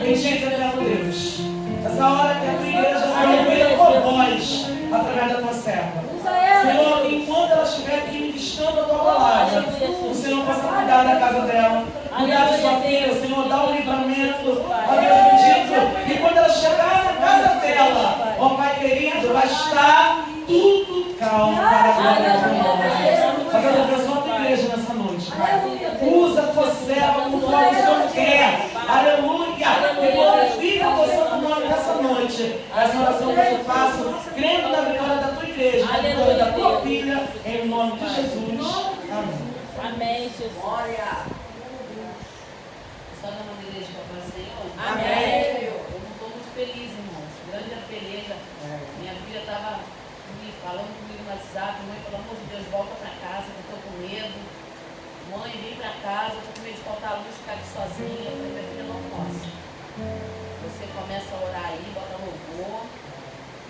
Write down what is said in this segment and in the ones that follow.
Bendiga, meu Deus. Essa hora que a tua igreja vai ouvir a tua voz através da tua serva. Senhor, que enquanto ela estiver aqui ministrando a tua palavra, o Senhor possa cuidar da casa dela, cuidar de sua filha, o Senhor dá um livramento, ó Deus bendito. E quando ela chegar na casa dela, ó Pai querido, vai estar tudo calmo para a glória do teu nome. Ó Deus, abençoa a tua igreja nessa noite, Pai. Usa a tua serva como o Senhor quer. Aleluia. E glorifica o teu santo nome nessa noite. Essa oração que eu faço, crendo na vitória da tua igreja, na vitória da tua filha, em nome de Jesus. Amém. Amém, Jesus. Glória. Só na igreja para o Senhor. Amém. Eu não estou muito feliz, irmãos. Grande a peleja. Minha filha estava me falando comigo no WhatsApp. Mãe, pelo amor de Deus, volta para casa, que eu estou com medo. Mãe, vem para casa, eu estou com medo de faltar a luz, ficar aqui sozinha. Eu falei, minha filha, não posso. Você começa a orar aí, bota louvor.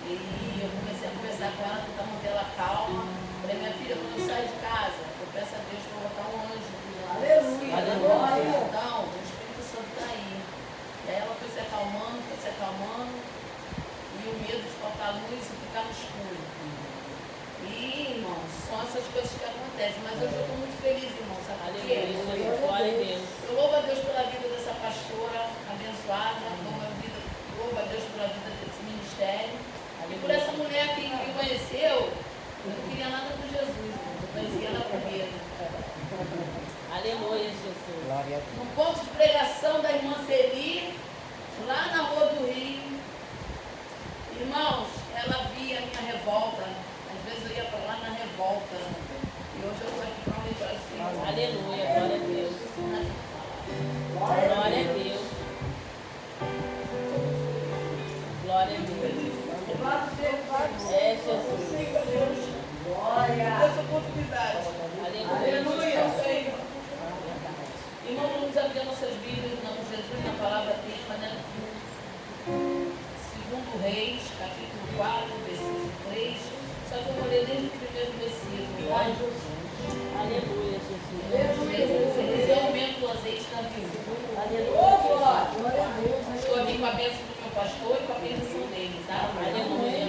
E eu comecei a conversar com ela, tentar manter ela calma. Falei, minha filha, quando eu saio de casa, eu peço a Deus para botar um anjo. Aleluia. Então, o Espírito Santo está aí. E aí ela foi se acalmando, e o medo de faltar luz e ficar no escuro. E, irmãos, são essas coisas que acontecem. Mas hoje eu estou muito feliz, irmãos. Sabe por quê? Glória a Deus. Eu louvo a Deus pela vida dessa pastora abençoada. Louvo a Deus pela vida desse ministério. E por essa mulher que me conheceu, eu não queria nada com Jesus. Eu conhecia ela primeiro. Aleluia, Jesus. No ponto de pregação da irmã Celi, lá na Rua do Rio. Irmãos, ela via a minha revolta. Às vezes eu ia para lá na revolta. E hoje eu estou aqui para um livro assim. Aleluia, glória a Deus. Glória a Deus. Glória a Deus. É, Jesus. Glória. Essa oportunidade. Aleluia. Irmão, vamos abrir nossas Bíblias em nome de Jesus, na palavra tema, né? 2 Reis, capítulo 4, versículo 3. Só que eu vou ler desde o primeiro versículo. Tá? Aleluia, Jesus. Eliseu aumenta o azeite da viúva. Aleluia. Estou aqui com a bênção do meu pastor e com a bênção dele, tá? Aleluia.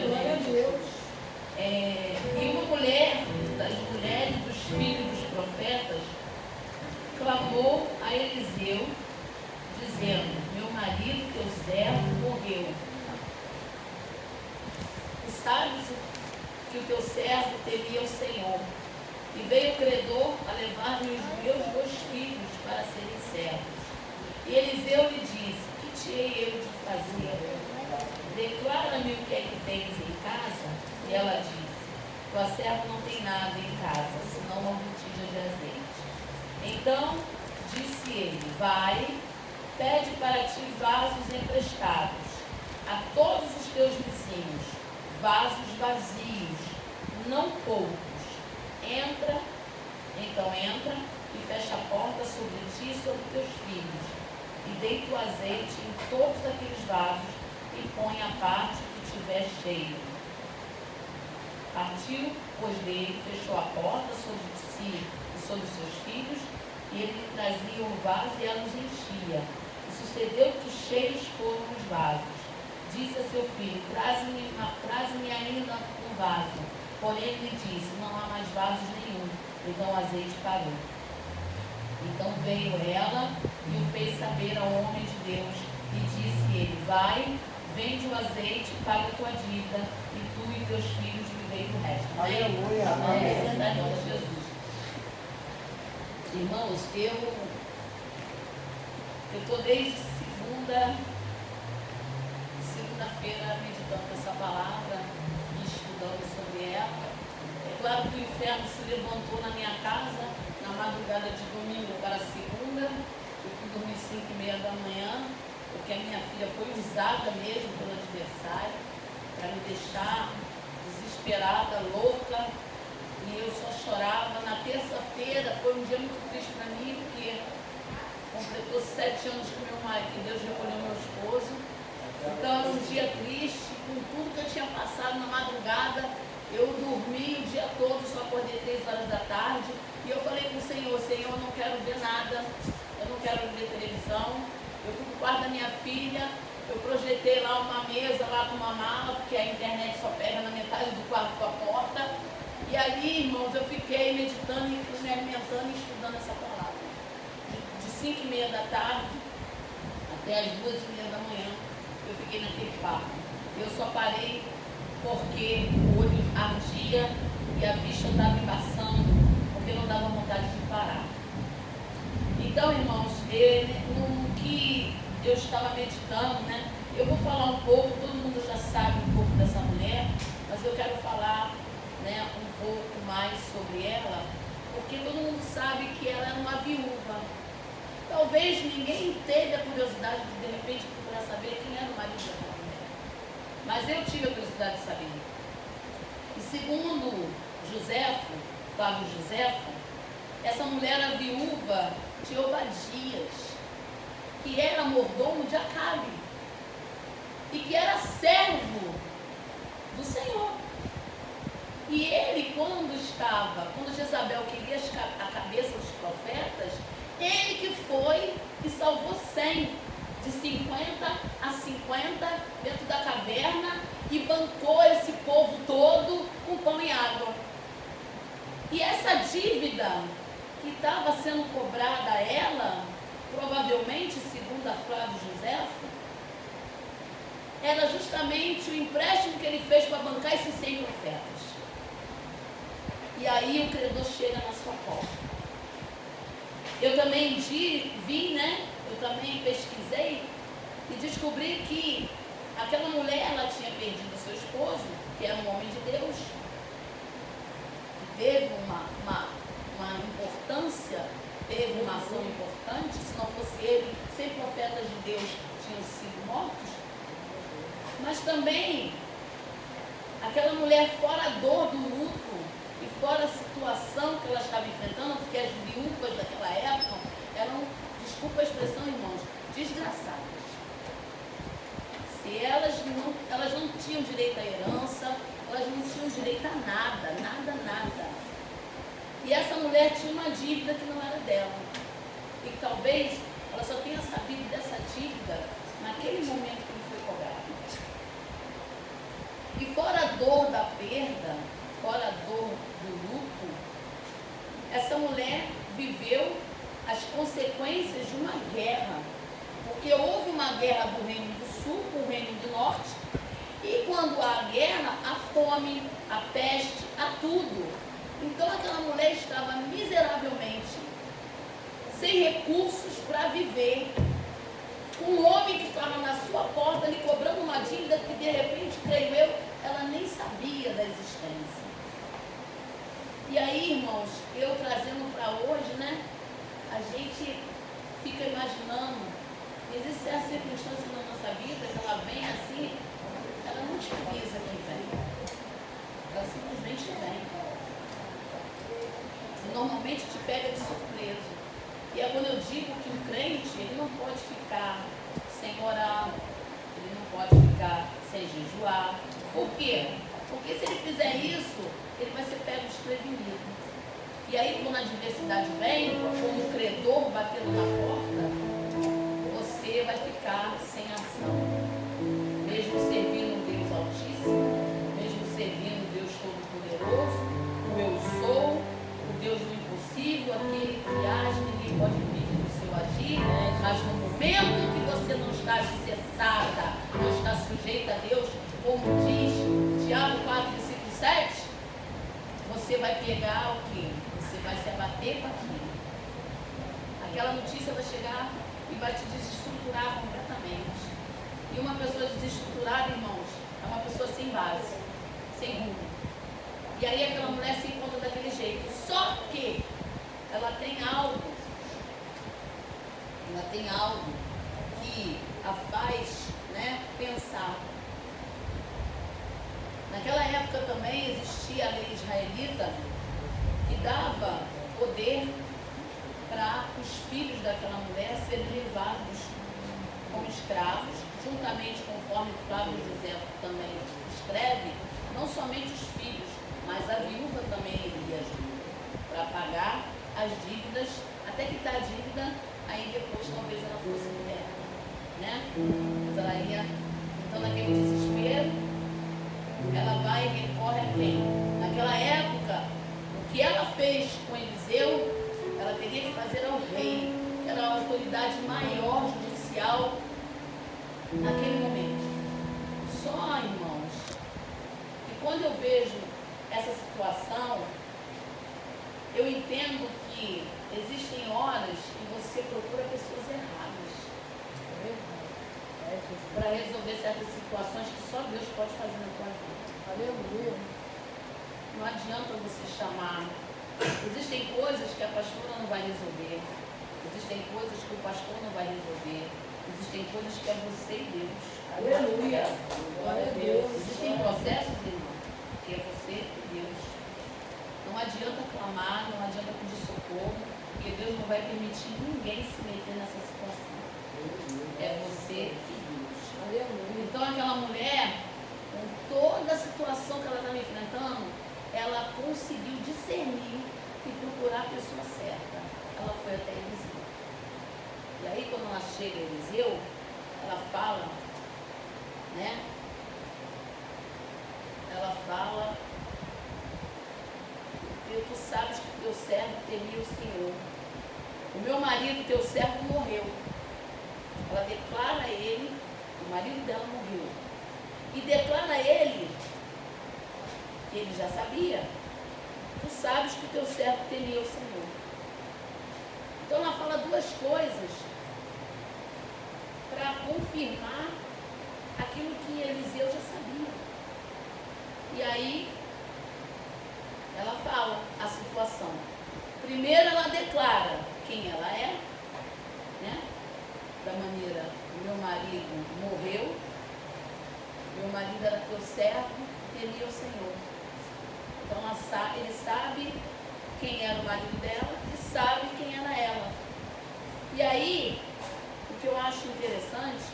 E uma mulher, das mulheres dos filhos dos profetas, clamou a Eliseu, dizendo: meu marido, teu servo, morreu. Tu sabes que o teu servo temia o Senhor, e veio o credor a levar-me os meus 2 filhos para serem servos. E Eliseu lhe disse: que te hei eu de fazer? Declara-me o que é que tens em casa. E ela disse: tua serva não tem nada em casa, senão uma botija de azeite. Então disse ele: vai, pede para ti vasos emprestados a todos os teus vizinhos, vasos vazios, não poucos. Entra e fecha a porta sobre ti e sobre teus filhos, e deita o azeite em todos aqueles vasos e põe a parte que tiver cheio. Partiu, pois, dele, fechou a porta sobre si e sobre seus filhos, e ele lhe trazia um vaso e ela os enchia. E sucedeu que cheios foram os vasos. Disse a seu filho: traze-me ainda um vaso. Porém ele lhe disse: não há mais vasos nenhum. Então o azeite parou. Então veio ela e o fez saber ao homem de Deus. E disse ele: vai, vende o azeite, paga a tua dívida, e tu e teus filhos vivei do resto. Aleluia. Amém. Em nome de Jesus. Irmãos, eu estou desde segunda-feira meditando essa palavra e estudando sobre ela. É claro que o inferno se levantou na minha casa na madrugada de domingo para segunda. Eu fui dormir 5h30 da manhã, porque a minha filha foi usada mesmo pelo adversário para me deixar desesperada, louca. E eu só chorava. Na terça-feira foi um dia muito triste para mim, porque completou 7 anos com meu marido, que Deus recolheu meu esposo. Então era um dia triste, com tudo que eu tinha passado na madrugada. Eu dormi o dia todo, só acordei 3 horas da tarde. E eu falei com o Senhor: Senhor, eu não quero ver nada, eu não quero ver televisão. Eu fui pro quarto da minha filha filha, eu projetei lá uma mesa lá com uma mala, porque a internet só pega na metade do quarto com a porta. E ali, irmãos, eu fiquei meditando e me alimentando e estudando essa palavra. De 5h30 da tarde até as 2h30 da manhã, eu fiquei naquele quarto. Eu só parei porque o olho ardia e a vista estava embaçando, porque não dava vontade de parar. Então, irmãos, no que eu estava meditando, né? Eu vou falar um pouco, todo mundo já sabe um pouco dessa mulher, mas eu quero falar, né, um pouco mais sobre ela, porque todo mundo sabe que ela era uma viúva. Talvez ninguém teve a curiosidade de repente procurar saber quem era o marido daquela mulher, mas eu tive a curiosidade de saber. E segundo Joséfo, Flávio Joséfo, essa mulher era viúva de Obadias, que era mordomo de Acabe e que era servo do Senhor. E ele, quando Jezabel queria a cabeça dos profetas, ele que foi e salvou 100, de 50 a 50 dentro da caverna, e bancou esse povo todo com pão e água. E essa dívida que estava sendo cobrada a ela, provavelmente, segundo a Flávio Joséfo, era justamente o empréstimo que ele fez para bancar esses 100 profetas. E aí o credor chega na sua porta. Eu também vi, né? Eu também pesquisei e descobri que aquela mulher, ela tinha perdido seu esposo, que era um homem de Deus, que teve uma importância, teve uma ação importante. Se não fosse ele, 100 profetas de Deus tinham sido mortos. Mas também, aquela mulher, fora a dor do luto e fora a situação que ela estava enfrentando, porque as viúvas daquela época eram, desculpa a expressão, irmãos, desgraçadas. Se elas não tinham direito à herança, elas não tinham direito a nada, nada. E essa mulher tinha uma dívida que não era dela. E talvez ela só tenha sabido dessa dívida naquele momento que lhe foi cobrado. E fora a dor da perda, fora a dor do luto, essa mulher viveu as consequências de uma guerra. Porque houve uma guerra do Reino do Sul com o Reino do Norte. E quando há guerra, há fome, há peste, há tudo. Então aquela mulher estava miseravelmente sem recursos para viver, com um homem que estava na sua porta lhe cobrando uma dívida que de repente, creio eu, ela nem sabia da existência. E aí, irmãos, eu trazendo para hoje, né, a gente fica imaginando, existe certa circunstância na nossa vida que ela vem assim, ela não te avisa que vem, ela simplesmente vem. Normalmente te pega de surpresa. E é quando eu digo que o crente, ele não pode ficar sem orar, ele não pode ficar sem jejuar. Por quê? Porque se ele fizer isso, ele vai ser pego desprevenido. E aí, quando a adversidade vem, como o credor batendo na porta, você vai ficar sem ação. Mesmo servindo o Deus Altíssimo, mesmo servindo o Deus Todo-Poderoso, o eu sou, Deus do impossível, aquele que age, ninguém pode impedir do seu agir, mas no momento que você não está alicerçada, não está sujeita a Deus, como diz Tiago 4, versículo 7, você vai pegar o quê? Você vai se abater com aquilo. Aquela notícia vai chegar e vai te desestruturar completamente. E uma pessoa desestruturada, irmãos, é uma pessoa sem base, sem rumo. E aí aquela mulher se encontra daquele jeito. Só que ela tem algo que a faz, né, pensar. Naquela época também existia a lei israelita que dava poder para os filhos daquela mulher serem levados como escravos, juntamente, conforme Flávio José também escreve, não somente os filhos, mas a viúva também iria junto, para pagar as dívidas, até quitar a dívida, aí depois talvez ela fosse liberta. né? Mas ela ia, então naquele desespero, ela vai e recorre a quem? Naquela época, o que ela fez com Eliseu, ela teria que fazer ao rei, que era a autoridade maior judicial naquele momento. Só, irmãos, que quando eu vejo essa situação, eu entendo que existem horas que você procura pessoas erradas para resolver certas situações que só Deus pode fazer na tua vida. Aleluia. Não adianta você chamar. Existem coisas que a pastora não vai resolver. Existem coisas que o pastor não vai resolver. Existem coisas que é você e Deus. Aleluia. Glória a Deus. Existem processos, irmão, que é você e Deus. Não adianta clamar, não adianta pedir socorro, porque Deus não vai permitir ninguém se meter nessa situação. É você e Deus. Aleluia. Então aquela mulher, com toda a situação que ela estava enfrentando, ela conseguiu discernir e procurar a pessoa certa. Ela foi até Eliseu. E aí quando ela chega a Eliseu, ela fala, né? Ela fala, tu sabes que teu servo temia o Senhor. O meu marido, teu servo, morreu. Ela declara a ele, o marido dela morreu. E declara a ele, que ele já sabia, tu sabes que teu servo temia o Senhor. Então ela fala duas coisas para confirmar aquilo que Eliseu já sabia. E aí ela fala a situação. Primeiro ela declara quem ela é, né? Da maneira, meu marido morreu, meu marido era teu servo, temia o Senhor. Então ele sabe quem era o marido dela e sabe quem era ela. E aí, o que eu acho interessante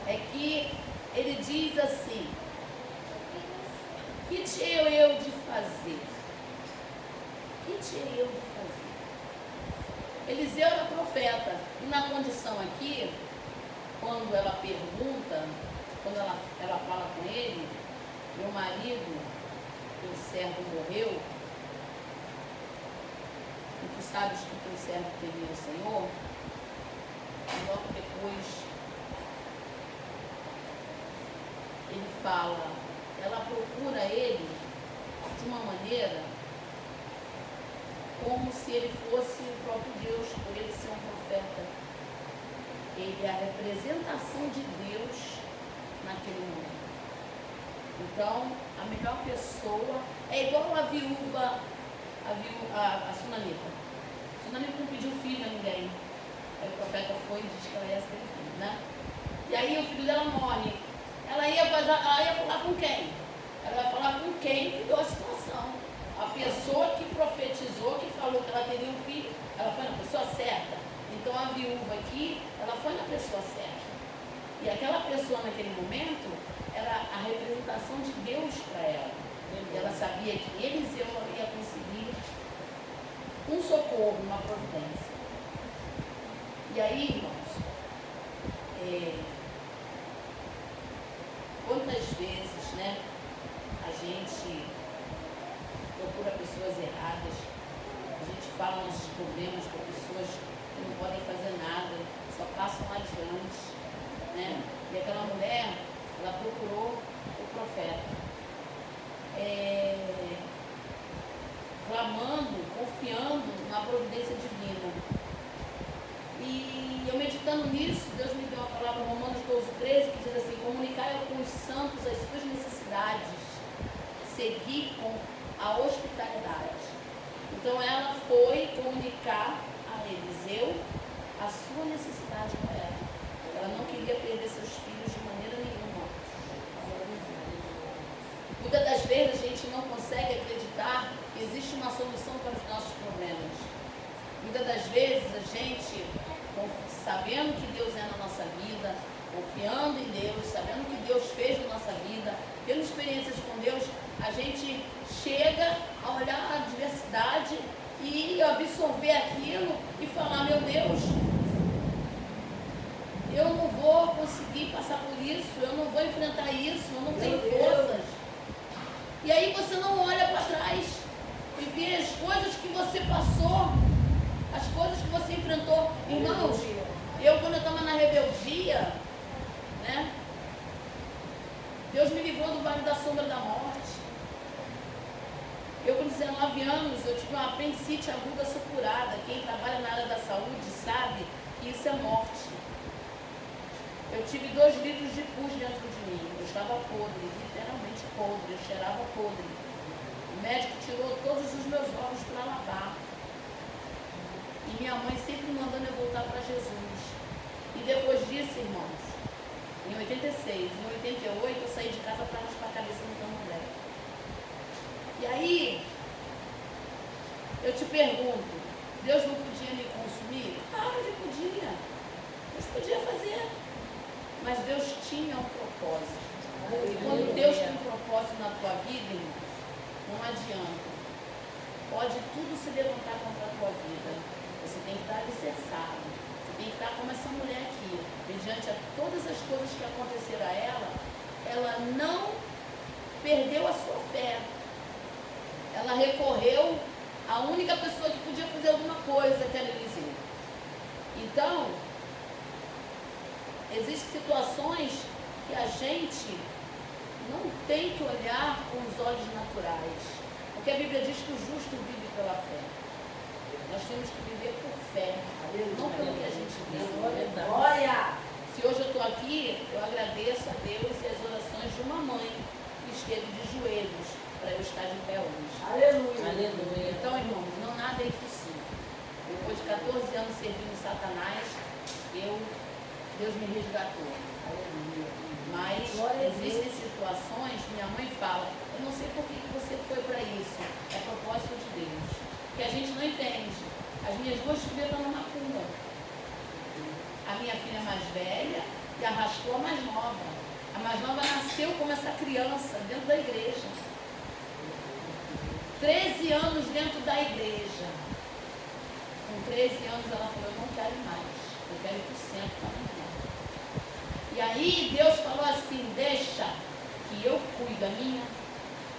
é que ele diz assim, que tinha eu de fazer? Que tinha eu de fazer? Eliseu era profeta, e na condição aqui, quando ela pergunta, quando ela fala com ele, meu marido, teu servo morreu, e tu sabes que teu servo temia o Senhor, e logo depois ele fala, ela procura ele de uma maneira como se ele fosse o próprio Deus, por ele ser um profeta. Ele é a representação de Deus naquele momento. Então, a melhor pessoa é igual a viúva, a Sunamita. A Sunamita não pediu filho a ninguém. Aí o profeta foi e disse que ela ia ter filho, né? E aí o filho dela morre. Ela ia falar com quem? Ela vai falar com quem que deu a situação. A pessoa que profetizou, que falou que ela teria um filho, ela foi na pessoa certa. Então a viúva aqui, ela foi na pessoa certa. E aquela pessoa naquele momento era a representação de Deus para ela. E ela sabia que Eliseu ia conseguir um socorro, uma providência. E aí, irmãos, quantas vezes, né, a gente procura pessoas erradas, a gente fala nossos problemas para pessoas que não podem fazer nada, só passam adiante, né? E aquela mulher, ela procurou o profeta, clamando, confiando na providência divina. E eu meditando nisso, Deus me deu uma palavra em Romanos 12:13, que diz assim, comunicai com os santos as suas necessidades, seguir com a hospitalidade. Então ela foi comunicar a Eliseu a sua necessidade para ela. Ela não queria perder seus filhos de maneira nenhuma. Muitas das vezes a gente não consegue acreditar que existe uma solução para os nossos problemas. Muitas das vezes a gente, sabendo que Deus é na nossa vida, confiando em Deus, sabendo o que Deus fez na nossa vida, tendo experiências com Deus, a gente chega a olhar a diversidade e absorver aquilo e falar, meu Deus, conseguir passar por isso, eu não vou enfrentar isso, eu não tenho forças. E aí você não olha para trás e vê as coisas que você passou, as coisas que você enfrentou. Irmãos, quando eu estava na rebeldia, né? Deus me livrou do vale da sombra da morte. Eu com 19 anos, eu tive uma apendicite aguda supurada. Quem trabalha na área da saúde sabe que isso é morte. Eu tive 2 litros de pus dentro de mim. Eu estava podre, literalmente podre. Eu cheirava podre. O médico tirou todos os meus órgãos para lavar. E minha mãe sempre mandando eu voltar para Jesus. E depois disso, irmãos, em 86, em 88, eu saí de casa para raspar a cabeça no candomblé. E aí, eu te pergunto, Deus não podia me consumir? Ah, ele podia. Deus podia fazer. Mas Deus tinha um propósito. E quando Deus tem um propósito na tua vida, irmão, não adianta. Pode tudo se levantar contra a tua vida. Você tem que estar alicerçado. Você tem que estar como essa mulher aqui. Mediante a todas as coisas que aconteceram a ela não perdeu a sua fé. Ela recorreu à única pessoa que podia fazer alguma coisa, que era Eliseu. Então, existem situações que a gente não tem que olhar com os olhos naturais. Porque a Bíblia diz que o justo vive pela fé. Nós temos que viver por fé, não pelo que a gente vê. Glória! Se hoje eu estou aqui, eu agradeço a Deus e as orações de uma mãe que esteve de joelhos para eu estar de pé hoje. Aleluia! Aleluia. Então, irmãos, não nada é impossível. Depois de 14 anos servindo Satanás, Deus me resgatou. Aleluia! Mas Glória a existem situações, minha mãe fala, eu não sei por que você foi para isso. É propósito de Deus. Que a gente não entende. As minhas 2 filhas estão na macumba. A minha filha mais velha e arrastou a mais nova. A mais nova nasceu como essa criança dentro da igreja. 13 anos dentro da igreja. Com 13 anos ela falou, eu não quero mais. Eu quero ir para o centro também. E aí Deus falou assim, deixa que eu cuido da minha.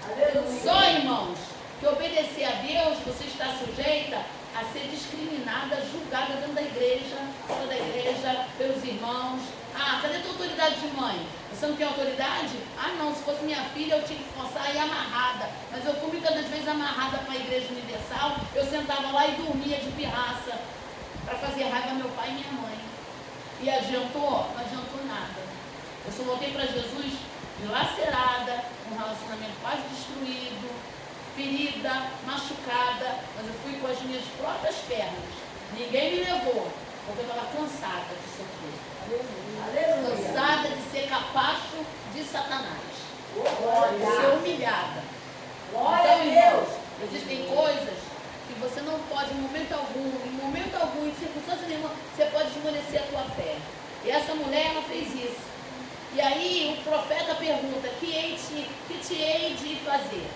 Aleluia! Só, irmãos, que obedecer a Deus, você está sujeita a ser discriminada, julgada dentro da igreja, fora da igreja, pelos irmãos. Ah, cadê a tua autoridade de mãe? Você não tem autoridade? Ah, não, se fosse minha filha eu tinha que forçar e amarrada. Mas eu fui muitas das vezes amarrada para a Igreja Universal, eu sentava lá e dormia de pirraça, para fazer raiva ao meu pai e minha mãe. E adiantou? Não adiantou nada. Eu só voltei para Jesus dilacerada, com um relacionamento quase destruído, ferida, machucada, mas eu fui com as minhas próprias pernas. Ninguém me levou, porque eu estava cansada de sofrer. Aleluia! Cansada de ser capacho de Satanás. Glória! De ser humilhada. Glória a Então, Deus! irmãos, existem coisas que você não pode, em momento algum, em circunstância nenhuma, você pode desmolecer a tua fé. E essa mulher, ela fez isso. E aí o profeta pergunta, que te hei de fazer?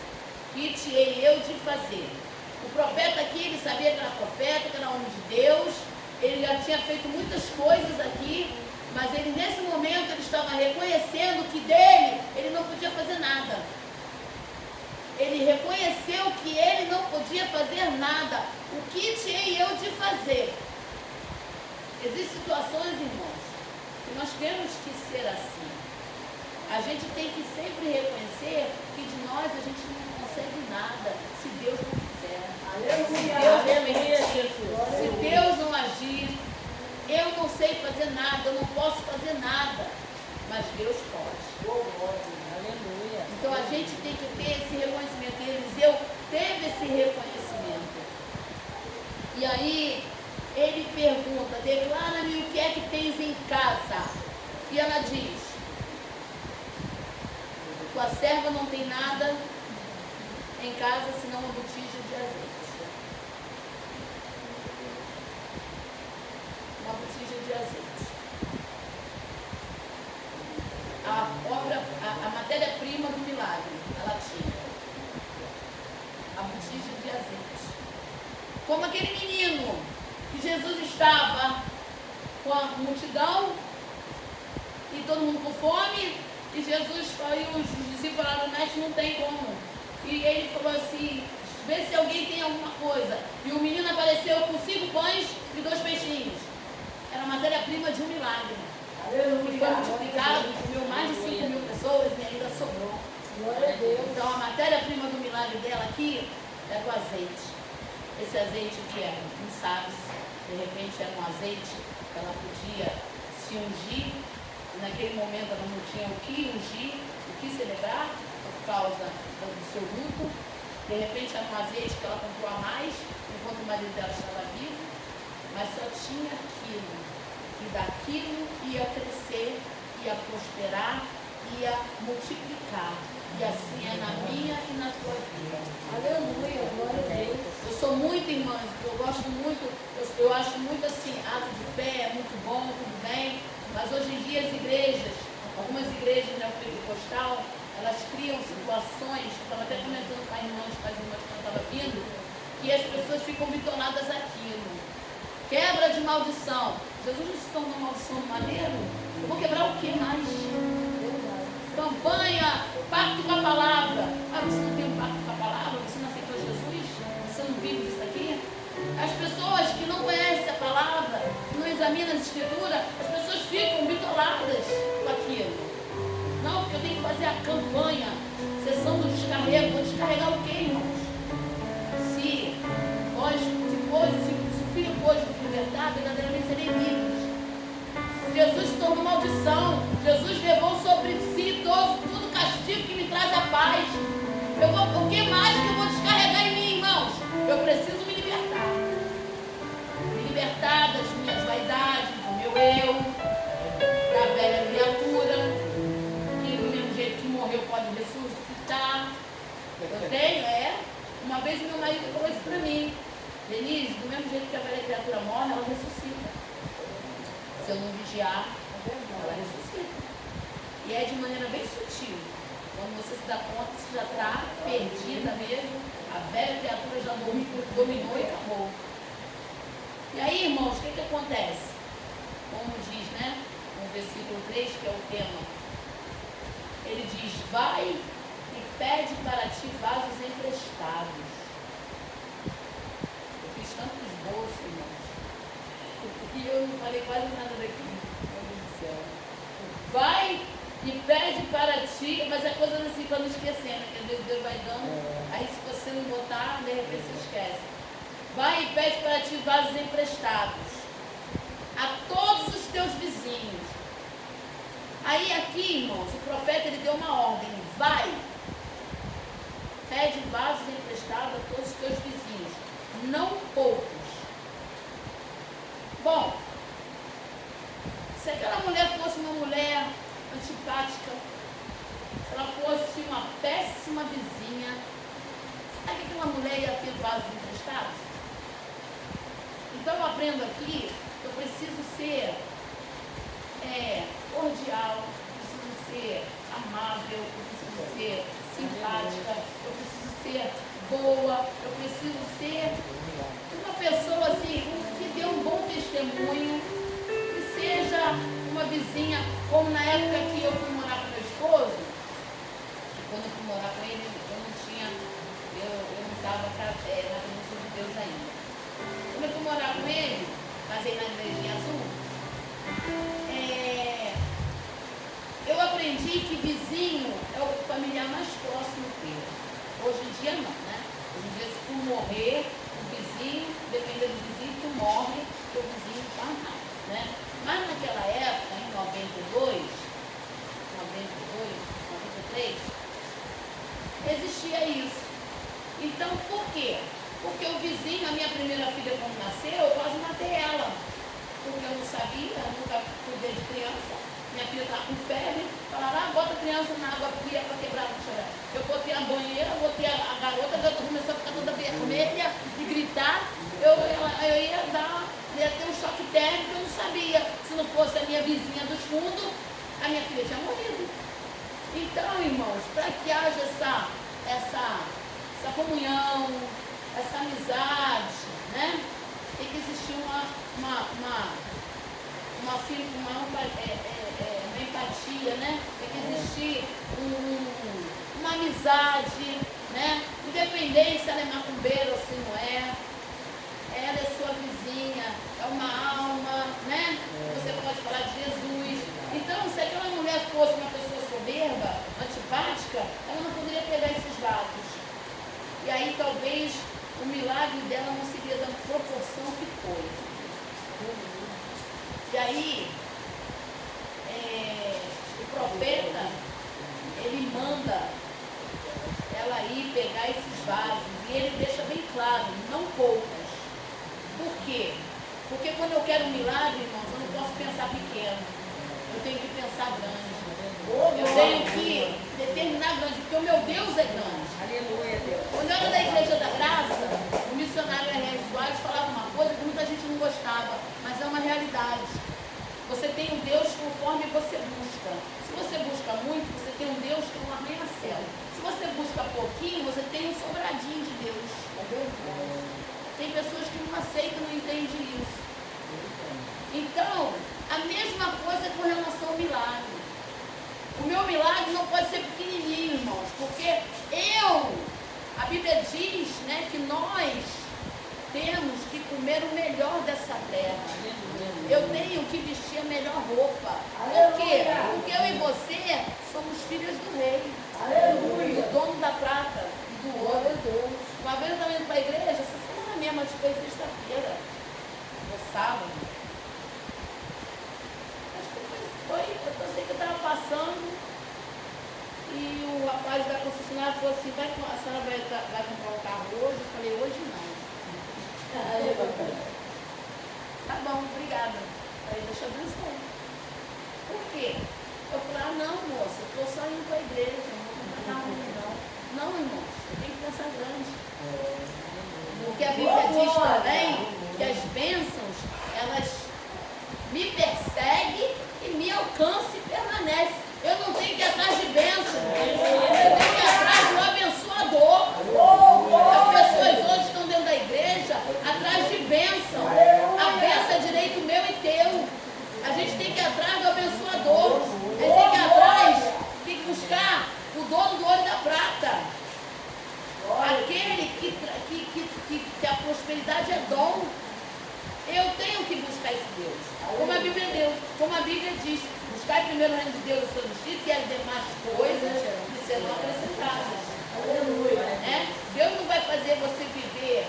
Que te hei eu de fazer? O profeta aqui, ele sabia que era profeta, que era homem de Deus, ele já tinha feito muitas coisas aqui, mas ele nesse momento ele estava reconhecendo que dele ele não podia fazer nada. Ele reconheceu que ele não podia fazer nada. O que te hei eu de fazer? Existem situações, irmãos, que nós temos que ser assim. A gente tem que sempre reconhecer que de nós a gente não consegue nada se Deus não fizer. Se Deus não permitir, se Deus não agir, eu não sei fazer nada, eu não posso fazer nada, mas Deus pode. Aleluia. Então a gente tem que ter esse reconhecimento. E Eliseu teve esse reconhecimento. E aí ele pergunta, declara-me o que é que tens em casa. E ela diz, tua serva não tem nada em casa senão uma botija de azeite. Uma botija de azeite. A matéria-prima do milagre, ela tinha. A botija de azeite. Como aquele menino que Jesus estava com a multidão E Jesus falou, e os discípulos falaram, mestre, não tem como. E ele falou assim, vê se alguém tem alguma coisa. E o menino apareceu com 5 pães e 2 peixinhos. Era a matéria-prima de um milagre. E foi multiplicado, comeu mais de 5.000 pessoas e ainda sobrou. Glória a Deus. Então a matéria-prima do milagre dela aqui é o azeite. Esse azeite que é, não sabe, de repente era um azeite que ela podia se ungir. E naquele momento ela não tinha o que ungir, o que celebrar, por causa do seu luto. De repente era um azeite que ela comprou a mais, enquanto o marido dela estava vivo, mas só tinha aquilo. E daquilo ia crescer, ia prosperar, ia multiplicar. E assim é na minha e na tua vida. Aleluia, glória a Deus. Eu sou muito irmã, eu gosto muito, eu acho muito assim, ato de fé, é muito bom, tudo bem, mas hoje em dia as igrejas, algumas igrejas neopentecostal, elas criam situações, eu estava até comentando com as irmãs quando eu estava vindo, que as pessoas ficam bitoladas àquilo. Quebra de maldição. Jesus não se tornou maldição do maneiro? Eu vou quebrar o que mais? Campanha, pacto com a palavra. Ah, você não tem um pacto com a palavra? Você não aceitou Jesus? Você não vive disso aqui? As pessoas que não conhecem a palavra, que não examinam as escrituras, as pessoas ficam bitoladas com aquilo. Não, porque eu tenho que fazer a campanha, sessão do descarrego. Vou descarregar o quê, irmãos? Se o filho pôde libertar, verdadeiramente serem livres. Jesus se tornou maldição. Jesus levou sobre si todo o castigo que me traz a paz. O que mais que eu vou descarregar em mim, irmãos? Eu preciso me libertar. Me libertar das minhas vaidades, do meu eu, da velha criatura, que do mesmo jeito que morreu pode ressuscitar. Eu tenho, Uma vez meu marido falou isso para mim. Denise, do mesmo jeito que a velha criatura morre, ela ressuscita. Se eu não vigiar, ela ressuscita. E é de maneira bem sutil. Quando você se dá conta, você já está perdida mesmo. A velha criatura já dominou e acabou. E aí, irmãos, o que acontece? Como diz, no versículo 3, que é o tema. Ele diz, vai e pede para ti vasos emprestados. Eu fiz tantos bolsos, irmãos. E eu não falei quase nada daqui. Meu Deus do céu. Vai e pede para ti, mas é coisa assim para não esquecer, né? Que às vezes Deus vai dando, aí se você não botar, de repente você esquece. Vai e pede para ti vasos emprestados a todos os teus vizinhos. Aí aqui, irmãos, o profeta ele deu uma ordem, vai, pede vasos emprestados a todos os teus vizinhos, não poucos. Bom, se aquela mulher fosse uma mulher antipática, se ela fosse uma péssima vizinha, será que aquela mulher ia ter vasos emprestados? Então eu aprendo aqui, eu preciso ser cordial, eu preciso ser amável, eu preciso ser simpática, eu preciso ser boa, eu preciso ser uma pessoa assim, que dê um bom testemunho, que seja uma vizinha, como na época que eu fui morar com meu esposo, quando eu fui morar com ele, eu não estava na presença de Deus ainda. Quando eu fui morar com ele, casei na Igrejinha Azul, eu aprendi que vizinho é o familiar mais próximo dele. Hoje em dia não, né? Hoje em dia se tu morrer, o vizinho, dependendo do vizinho, tu morre, teu vizinho está mais, né? Mas naquela época, em 93, existia isso. Então, por quê? Porque o vizinho, a minha primeira filha quando nasceu, eu quase matei ela. Porque eu não sabia, eu nunca cuidei de criança. Minha filha estava com febre, falaram, bota a criança na água fria para quebrar a chave. Eu botei a banheira, botei a garota começou a ficar toda vermelha e gritar. Eu ia ter um choque térmico, eu não sabia. Se não fosse a minha vizinha dos fundos, a minha filha tinha morrido. Então, irmãos, para que haja essa comunhão, essa amizade, né? Tem que existir uma empatia, né? Tem que existir amizade, né? Independente se ela é macumbeira ou se não é. Ela é sua vizinha, é uma alma, né? Você pode falar de Jesus. Então, se aquela mulher fosse uma pessoa soberba, antipática, ela não poderia pegar esses vasos. E aí talvez o milagre dela não seria da proporção que foi. E aí, o profeta, ele manda ela ir pegar esses vasos. E ele deixa bem claro, não poucas. Por quê? Porque quando eu quero um milagre, irmãos, eu não posso pensar pequeno. Eu tenho que pensar grande. Eu tenho que determinar grande, porque o meu Deus é grande. Aleluia, Deus. Quando eu era da Igreja da Graça, o missionário R.R. Soares falava uma coisa que muita gente não gostava, mas é uma realidade. Você tem um Deus conforme você busca. Se você busca muito, você tem um Deus que é um arranha-céu. Se você busca pouquinho, você tem um sobradinho de Deus. Tem pessoas que não aceitam, não entendem isso. Então, a mesma coisa com relação ao milagre. O meu milagre não pode ser pequenininho, irmãos, porque a Bíblia diz, né, que nós temos que comer o melhor dessa terra. Eu tenho que vestir a melhor roupa. Por quê? Porque eu e você somos filhas do rei. Aleluia. Do dono da prata e do ouro. Glória a Deus. Uma vez eu estava indo para a igreja, essa semana mesmo, acho que foi sexta-feira, ou sábado. Acho que foi, eu sei que eu estava passando e o rapaz da concessionária falou assim, a senhora vai comprar um carro hoje? Eu falei, hoje não. Tá bom, obrigada. Aí deixa eu abençoar. Por quê? Eu falei, não, moça, eu estou só indo para a igreja, não vou comprar carro não. Não, irmão, você tem que pensar grande. Porque a Bíblia diz também que as bênçãos, elas me perseguem e me alcançam e permanecem. Eu não tenho que ir atrás de bênção. Eu tenho que ir atrás do abençoador. As pessoas hoje estão dentro da igreja atrás de bênção. A bênção é direito meu e teu. A gente tem que ir atrás do abençoador. A gente tem que ir atrás, tem que buscar o dono do ouro e da prata. Aquele que a prosperidade é dom. Eu tenho que buscar esse Deus. Como a Bíblia diz, buscar primeiro o reino de Deus e a sua justiça e as demais coisas que serão acrescentadas. Né? Deus não vai fazer você viver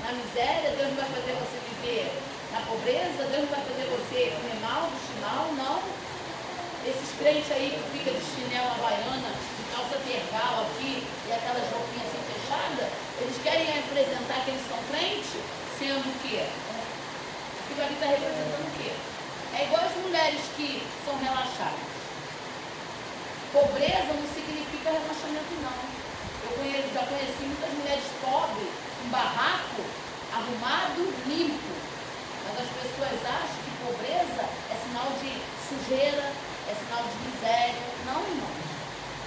na miséria, Deus não vai fazer você viver na pobreza, Deus não vai fazer você comer mal, vestir mal, não. Esses crentes aí que ficam de chinelo havaiana, de calça tergal aqui e aquelas roupinhas assim fechadas, eles querem apresentar que eles são crentes, sendo o quê? Aquilo ali está representando o quê? É igual as mulheres que são relaxadas. Pobreza não significa relaxamento, não. Eu já conheci muitas mulheres pobres, um barraco arrumado, limpo. Mas as pessoas acham que pobreza é sinal de sujeira, é sinal de miséria. Não, irmão.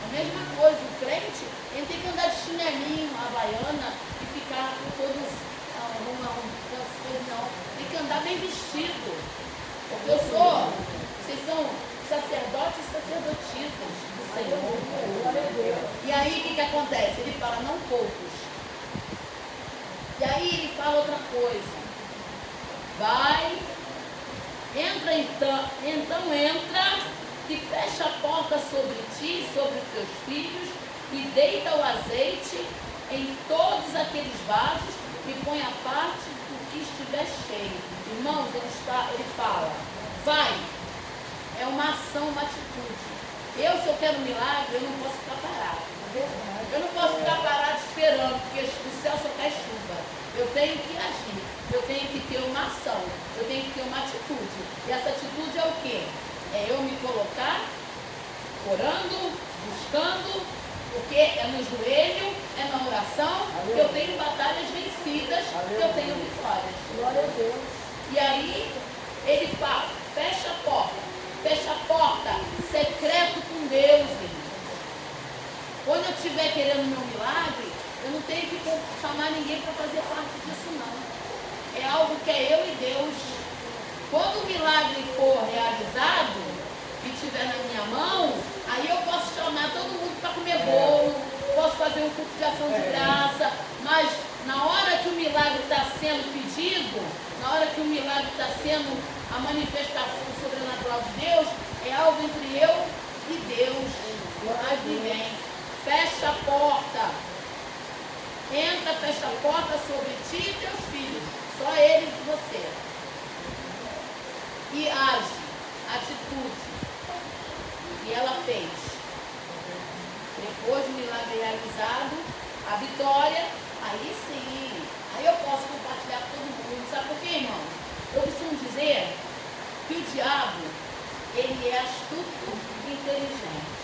A mesma coisa, o crente, ele tem que andar de chinelinho, havaiana e ficar com todos, não. Tem que andar bem vestido. Porque vocês são sacerdotes e sacerdotisas do Senhor. E aí o que acontece? Ele fala, não poucos. E aí ele fala outra coisa. Vai, entra então entra e fecha a porta sobre ti, sobre os teus filhos, e deita o azeite em todos aqueles vasos e põe a parte do que estiver cheio. Irmãos, ele fala, vai, é uma ação, uma atitude. Se eu quero um milagre, eu não posso ficar parado. Eu não posso ficar parado esperando, porque o céu só cai chuva. Eu tenho que agir, eu tenho que ter uma ação, eu tenho que ter uma atitude. E essa atitude é o quê? É eu me colocar, orando, buscando, porque é no joelho, é na oração, que eu tenho batalhas vencidas, que eu tenho vitórias. Glória a Deus. E aí, ele fala, fecha a porta, secreto com Deus, irmão. Quando eu estiver querendo meu milagre, eu não tenho que chamar ninguém para fazer parte disso, não. É algo que é eu e Deus. Quando o milagre for realizado e estiver na minha mão, aí eu posso chamar todo mundo para comer bolo, um culto de ação de graça, mas na hora que o milagre está sendo pedido, na hora que o milagre está sendo a manifestação sobrenatural de Deus, é algo entre eu e Deus. Mais ninguém. Fecha a porta. Entra, fecha a porta sobre ti e teus filhos. Só ele e você. E age. Atitude. E ela fez. Depois do milagre realizado, a vitória, aí sim. Aí eu posso compartilhar com todo mundo. Sabe por quê, irmão? Eu costumo dizer que o diabo, ele é astuto e inteligente.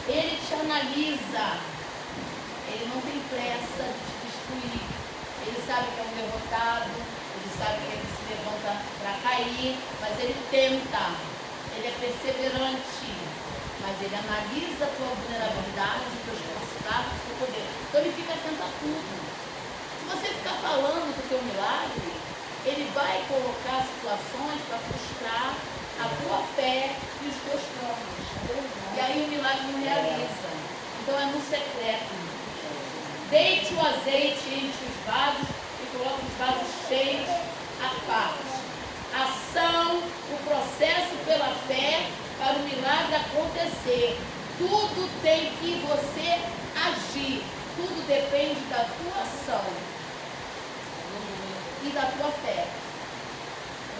Ele te analisa. Ele não tem pressa de te destruir. Ele sabe que é um derrotado. Ele sabe que ele se levanta para cair. Mas ele tenta. Ele é perseverante. Mas ele analisa a tua vulnerabilidade, os teus capacidades, o teu poder. Então ele fica atento a tudo. Se você ficar falando do teu milagre, ele vai colocar situações para frustrar a tua fé e os teus planos. E aí o milagre não realiza. Então é no secreto. Deite o azeite entre os vasos e coloque os vasos cheios à parte. Ação, o processo pela fé para o milagre acontecer. Tudo tem que você agir. Tudo depende da tua ação e da tua fé.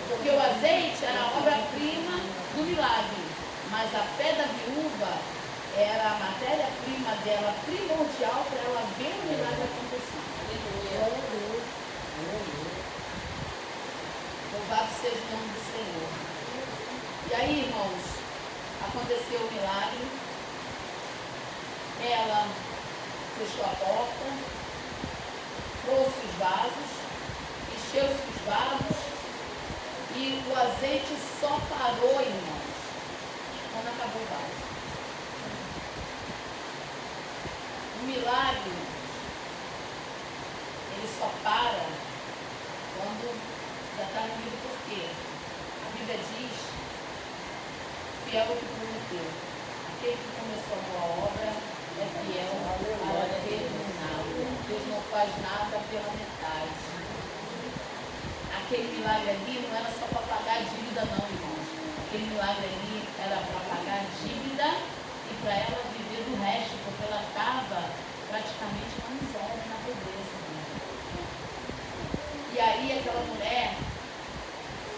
Porque o azeite era a obra-prima do milagre, mas a fé da viúva era a matéria-prima dela primordial para ela ver o milagre acontecer. Aleluia. Louvado seja o nome do Senhor. E aí, irmãos, aconteceu o milagre. Ela fechou a porta, trouxe os vasos, encheu-se os vasos e o azeite só parou, irmãos, quando acabou o vaso. O milagre, ele só para quando já está no livro. Por quê? A Bíblia diz: fiel é o que prometeu. Aquele que começou a boa obra é fiel para terminar. Deus não faz nada pela metade. Aquele milagre ali não era só para pagar a dívida, não, irmãos. Aquele milagre ali era para pagar a dívida e para ela viver do resto, porque ela estava praticamente na miséria, na pobreza. E aí aquela mulher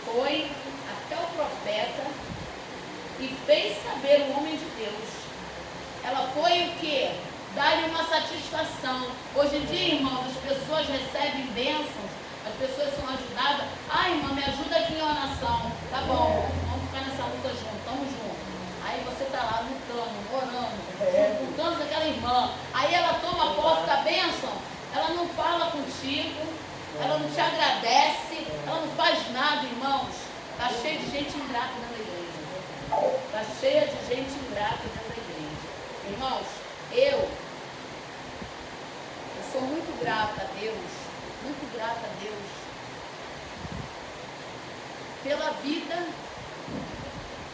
foi até o profeta e fez saber o homem de Deus. Ela foi o quê? Dar-lhe uma satisfação. Hoje em dia, irmãos, as pessoas recebem bênçãos, as pessoas são ajudadas. Irmã, me ajuda aqui em oração. Tá bom, vamos ficar nessa luta junto, estamos juntos. Aí você está lá lutando, orando, lutando com aquela irmã. Aí ela toma posse da bênção, ela não fala contigo, ela não te agradece, ela não faz nada, irmãos. Está cheia de gente ingrata dentro da igreja. Está cheia de gente ingrata dentro da igreja. Irmãos, eu sou muito grata a Deus, muito grata a Deus pela vida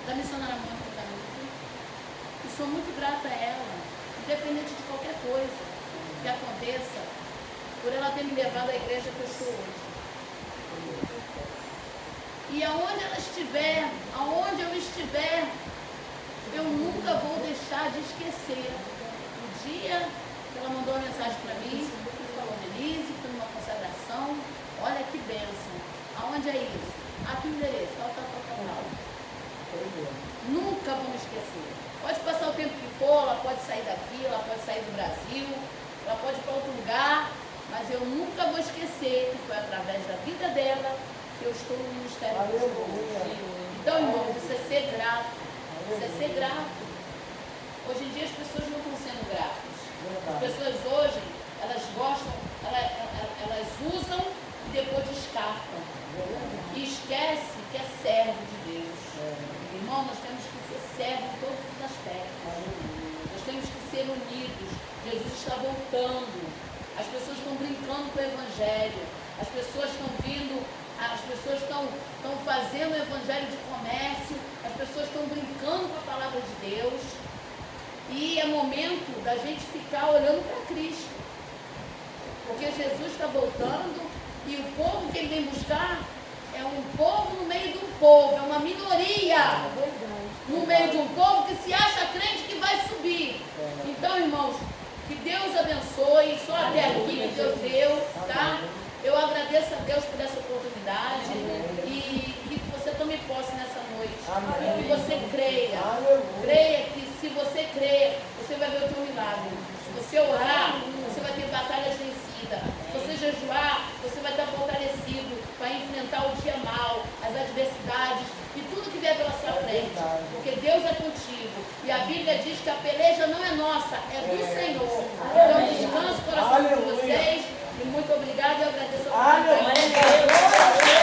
da missionária Mônica Canuto. E sou muito grata a ela, independente de qualquer coisa que aconteça, por ela ter me levado à igreja que eu estou hoje. E aonde ela estiver, aonde eu estiver, eu nunca vou deixar de esquecer o dia que ela mandou uma mensagem para mim e falou: Denise, foi numa consagração, olha que bênção. Aonde é isso? Aqui no endereço, tal. Nunca vou me esquecer. Pode passar o tempo que for, ela pode sair daqui, ela pode sair do Brasil, ela pode ir para outro lugar, mas eu nunca vou esquecer que foi através da vida dela que eu estou no ministério de Deus. Então, irmão, você ser grato. Você ser grato. Hoje em dia as pessoas não estão sendo gratas. As pessoas hoje, elas gostam, elas usam e depois descartam. E esquece que é servo de Deus. Irmão, nós temos que ser servo em todos os aspectos. Nós temos que ser unidos. Jesus está voltando. As pessoas estão brincando com o Evangelho. As pessoas estão vindo, as pessoas estão fazendo o Evangelho de comércio. As pessoas estão brincando com a palavra de Deus. E é momento da gente ficar olhando para Cristo. Porque Jesus está voltando e o povo que ele vem buscar é um povo no meio de um povo, é uma minoria no meio de um povo que se acha crente que vai subir. Então, irmãos, que Deus abençoe, só até aqui que Deus deu, tá? Eu agradeço a Deus por essa oportunidade e que você tome posse nessa noite. Que você creia que se você crer, você vai ver o teu milagre. Se você orar, você vai ter batalhas vencidas. Se você jejuar, você vai estar fortalecido para enfrentar o dia mal, as adversidades e tudo que vier pela sua frente. Porque Deus é contigo. E a Bíblia diz que a peleja não é nossa, é do Senhor. Então descanso o coração de vocês. E muito obrigada e eu agradeço a oportunidade.